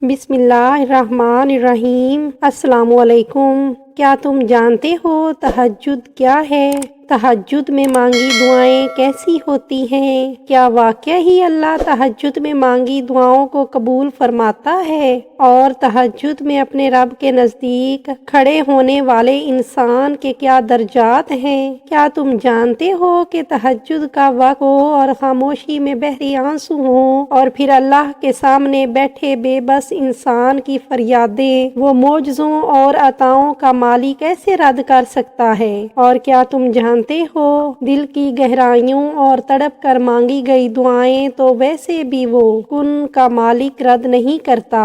بسم اللہ الرحمن الرحیم۔ السلام علیکم۔ کیا تم جانتے ہو تہجد کیا ہے؟ تہجد میں مانگی دعائیں کیسی ہوتی ہیں؟ کیا واقعہ ہی اللہ تہجد میں مانگی دعاؤں کو قبول فرماتا ہے؟ اور تہجد میں اپنے رب کے نزدیک کھڑے ہونے والے انسان کے کیا درجات ہیں؟ کیا تم جانتے ہو کہ تہجد کا وقت ہو اور خاموشی میں بحری آنسو ہوں اور پھر اللہ کے سامنے بیٹھے بے بس انسان کی فریادیں وہ معجزوں اور عطاؤں کا مالی کیسے رد کر سکتا ہے؟ اور کیا تم جانتے ہو دل کی گہرائیوں اور تڑپ کر مانگی گئی دعائیں تو ویسے بھی وہ کن کا مالک رد نہیں کرتا۔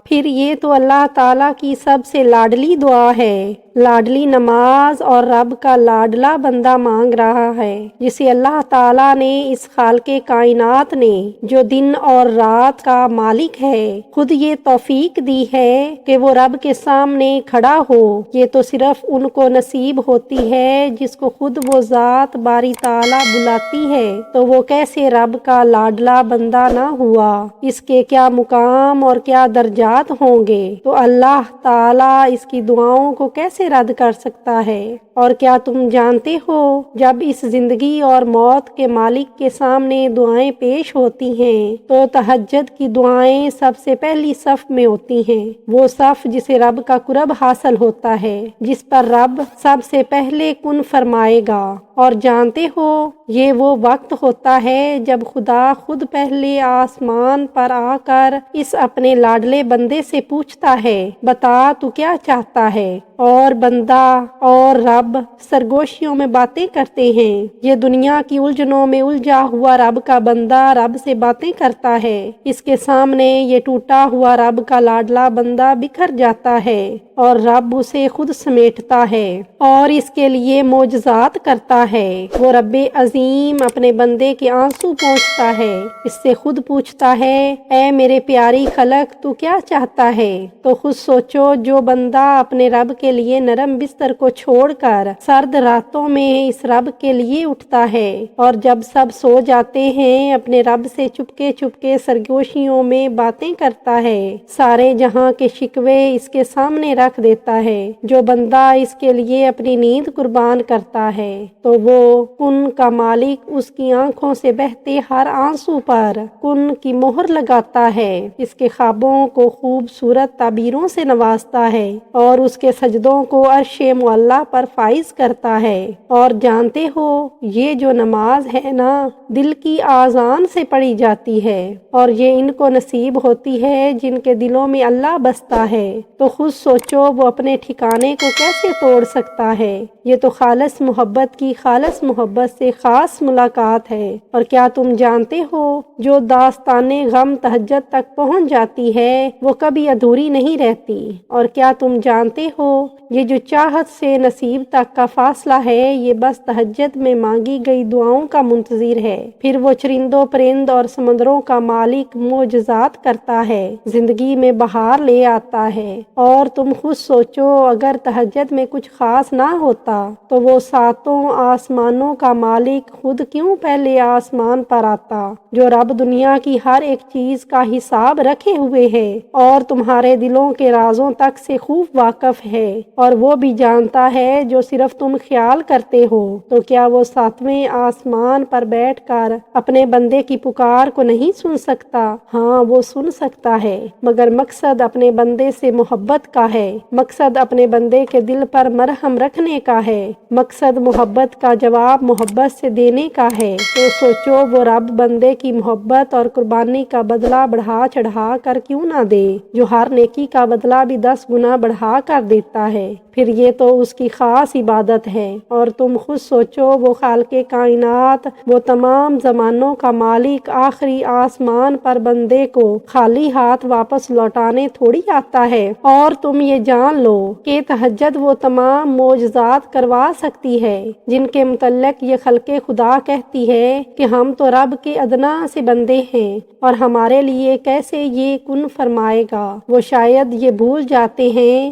پھر یہ تو اللہ تعالیٰ کی سب سے لاڈلی دعا ہے، لاڈلی نماز، اور رب کا لاڈلا بندہ مانگ رہا ہے جسے اللہ تعالیٰ نے اس خالق کائنات نے جو دن اور رات کا مالک ہے خود یہ توفیق دی ہے کہ وہ رب کے سامنے کھڑا ہو۔ یہ تو صرف ان کو نصیب ہوتی ہے جس کو خود وہ ذات باری تعالیٰ بلاتی ہے، تو وہ کیسے رب کا لاڈلا بندہ نہ ہوا؟ اس کے کیا مقام اور کیا درجات ہوں گے، تو اللہ تعالیٰ اس کی دعاؤں کو کیسے رد کر سکتا ہے؟ اور کیا تم جانتے ہو جب اس زندگی اور موت کے مالک کے سامنے دعائیں پیش ہوتی ہیں تو تہجد کی دعائیں سب سے پہلی صف میں ہوتی ہیں، وہ صف جسے رب کا قرب حاصل ہوتا ہے، جس پر رب سب سے پہلے کن فرمائے گا۔ اور جانتے ہو یہ وہ وقت ہوتا ہے جب خدا خود پہلے آسمان پر آ کر اس اپنے لاڈلے بندے سے پوچھتا ہے، بتا تو کیا چاہتا ہے؟ اور بندہ اور رب سرگوشیوں میں باتیں کرتے ہیں۔ یہ دنیا کی الجھنوں میں الجھا ہوا رب کا بندہ رب سے باتیں کرتا ہے، اس کے سامنے یہ ٹوٹا ہوا رب کا لاڈلا بندہ بکھر جاتا ہے اور رب اسے خود سمیٹتا ہے اور اس کے لیے معجزات کرتا ہے۔ وہ رب عظیم اپنے بندے کے آنسو پوچھتا ہے، اس سے خود پوچھتا ہے، اے میرے پیاری خلق تو کیا چاہتا ہے؟ تو خود سوچو، جو بندہ اپنے رب کے لیے نرم بستر کو چھوڑ کر سرد راتوں میں اس رب کے لیے اٹھتا ہے اور جب سب سو جاتے ہیں اپنے رب سے چپکے چپکے سرگوشیوں میں باتیں کرتا ہے، سارے جہاں کے شکوے اس کے سامنے رکھ دیتا ہے، جو بندہ اس کے لیے اپنی نیند قربان کرتا ہے تو وہ کن کا مالک اس کی آنکھوں سے بہتے ہر آنسو پر کن کی مہر لگاتا ہے، اس کے خوابوں کو خوبصورت تعبیروں سے نوازتا ہے اور اس کے سجدوں کو عرش معلیٰ پر فائز کرتا ہے۔ اور جانتے ہو یہ جو نماز ہے نا دل کی آذان سے پڑھی جاتی ہے اور یہ ان کو نصیب ہوتی ہے جن کے دلوں میں اللہ بستا ہے، تو خود سوچو وہ اپنے ٹھکانے کو کیسے توڑ سکتا ہے؟ یہ تو خالص محبت کی خالص محبت سے خاص ملاقات ہے۔ اور کیا تم جانتے ہو جو داستان غم تہجد تک پہنچ جاتی ہے وہ کبھی ادھوری نہیں رہتی۔ اور کیا تم جانتے ہو یہ جو چاہت سے نصیب تک کا فاصلہ ہے یہ بس تہجد میں مانگی گئی دعاؤں کا منتظر ہے۔ پھر وہ چرندوں پرند اور سمندروں کا مالک معجزات کرتا ہے، زندگی میں بہار لے آتا ہے۔ اور تم خود سوچو اگر تہجد میں کچھ خاص نہ ہوتا تو وہ ساتوں آسمانوں کا مالک خود کیوں پہلے آسمان پر آتا، جو رب دنیا کی ہر ایک چیز کا حساب رکھے ہوئے ہے اور تمہارے دلوں کے رازوں تک سے خوب واقف ہے اور وہ بھی جانتا ہے جو صرف تم خیال کرتے ہو، تو کیا وہ ساتویں آسمان پر بیٹھ کر اپنے بندے کی پکار کو نہیں سن سکتا؟ ہاں وہ سن سکتا ہے، مگر مقصد اپنے بندے سے محبت کا ہے، مقصد اپنے بندے کے دل پر مرہم رکھنے کا ہے، مقصد محبت کا جواب محبت سے دینے کا ہے۔ تو سوچو وہ رب بندے کی محبت اور قربانی کا بدلہ بڑھا چڑھا کر کیوں نہ دے، جو ہر نیکی کا بدلہ بھی 10 گنا بڑھا کر دیتا ہے؟ پھر یہ تو اس کی خاص عبادت ہے۔ اور تم خود سوچو وہ خالق کائنات، وہ تمام زمانوں کا مالک آخری آسمان پر بندے کو خالی ہاتھ واپس لوٹانے تھوڑی آتا ہے۔ اور تم یہ جان لو کہ تہجد وہ تمام معجزات کروا سکتی ہے جن کے متعلق یہ خلق خدا کہتی ہے کہ ہم تو رب کے ادنا سے بندے ہیں اور ہمارے لیے کیسے یہ کن فرمائے گا۔ وہ شاید یہ بھول جاتے ہیں